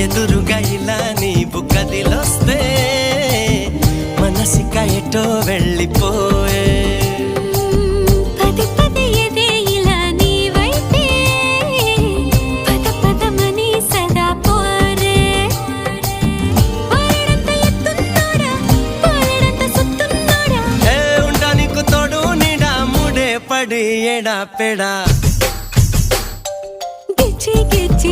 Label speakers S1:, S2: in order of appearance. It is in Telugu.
S1: ఎదురుగా ఇలా నీవు కదిలొస్తే మనసిక ఎటో వెళ్ళిపోయే పడి ఎడా పెడా గిచ్చి గిచ్చి